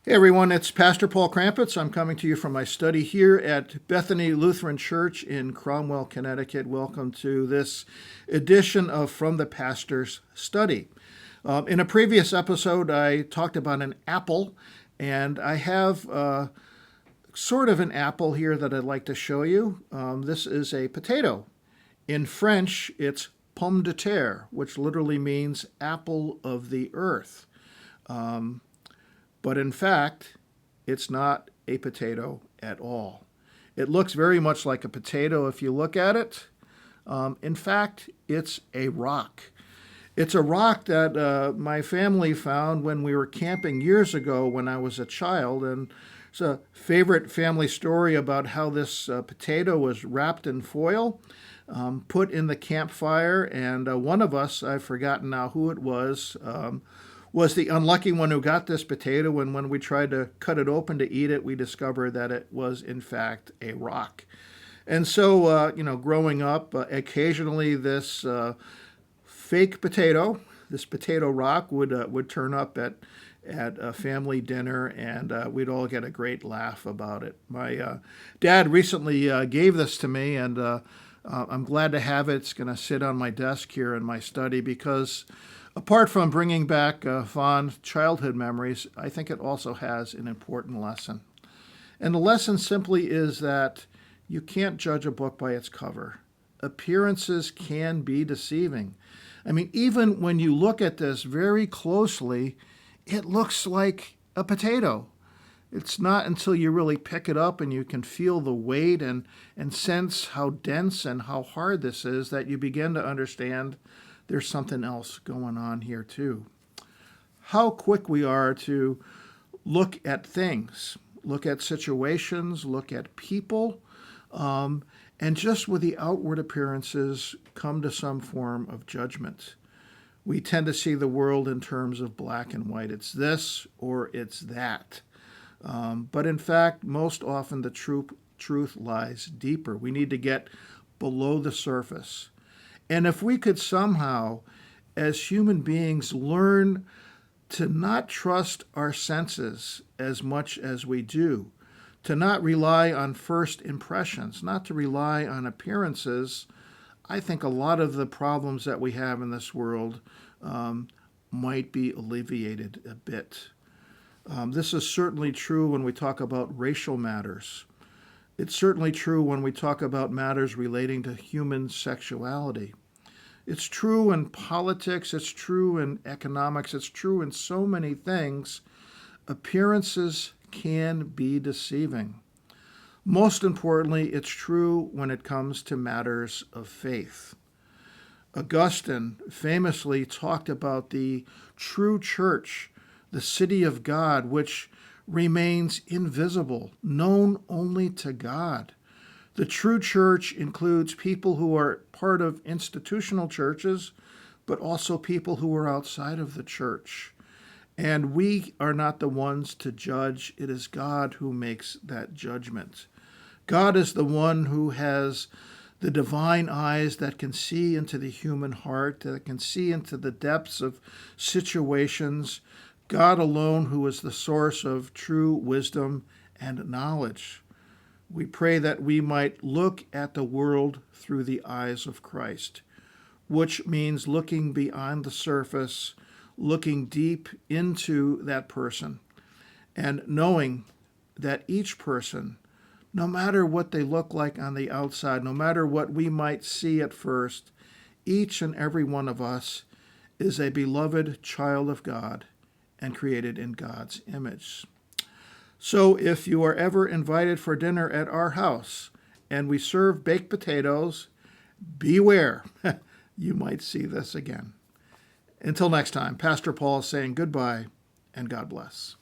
Hey everyone, it's Pastor Paul Krampitz. I'm coming to you from my study here at Bethany Lutheran Church in Cromwell, Connecticut. Welcome to this edition of From the Pastor's Study. In a previous episode, I talked about an apple, and I have sort of an apple here that I'd like to show you. This is a potato. In French, it's pomme de terre, which literally means apple of the earth. But in fact, it's not a potato at all. It looks very much like a potato if you look at it. In fact, it's a rock. It's a rock that my family found when we were camping years ago when I was a child. And it's a favorite family story about how this potato was wrapped in foil, put in the campfire. And one of us, I've forgotten now who it was the unlucky one who got this potato, and when we tried to cut it open to eat it, we discovered that it was, in fact, a rock. And so, growing up, occasionally this fake potato, this potato rock, would turn up at a family dinner, and we'd all get a great laugh about it. My dad recently gave this to me, and I'm glad to have it. It's going to sit on my desk here in my study because apart from bringing back fond childhood memories, I think it also has an important lesson. And the lesson simply is that you can't judge a book by its cover. Appearances can be deceiving. I mean, even when you look at this very closely, it looks like a potato. It's not until you really pick it up and you can feel the weight and sense how dense and how hard this is that you begin to understand there's something else going on here too. How quick we are to look at things, look at situations, look at people, and just with the outward appearances come to some form of judgment. We tend to see the world in terms of black and white. It's this or it's that. But in fact, most often the truth lies deeper. We need to get below the surface. And if we could somehow, as human beings, learn to not trust our senses as much as we do, to not rely on first impressions, not to rely on appearances, I think a lot of the problems that we have in this world might be alleviated a bit. This is certainly true when we talk about racial matters. It's certainly true when we talk about matters relating to human sexuality. It's true in politics, it's true in economics, it's true in so many things. Appearances can be deceiving. Most importantly, it's true when it comes to matters of faith. Augustine famously talked about the true church, the city of God, which remains invisible, known only to God. The true church includes people who are part of institutional churches, but also people who are outside of the church. And we are not the ones to judge. It is God who makes that judgment. God is the one who has the divine eyes that can see into the human heart, that can see into the depths of situations. God alone who is the source of true wisdom and knowledge. We pray that we might look at the world through the eyes of Christ, which means looking beyond the surface, looking deep into that person, and knowing that each person, no matter what they look like on the outside, no matter what we might see at first, each and every one of us is a beloved child of God and created in God's image. So if you are ever invited for dinner at our house and we serve baked potatoes, beware, you might see this again. Until next time, Pastor Paul is saying goodbye and God bless.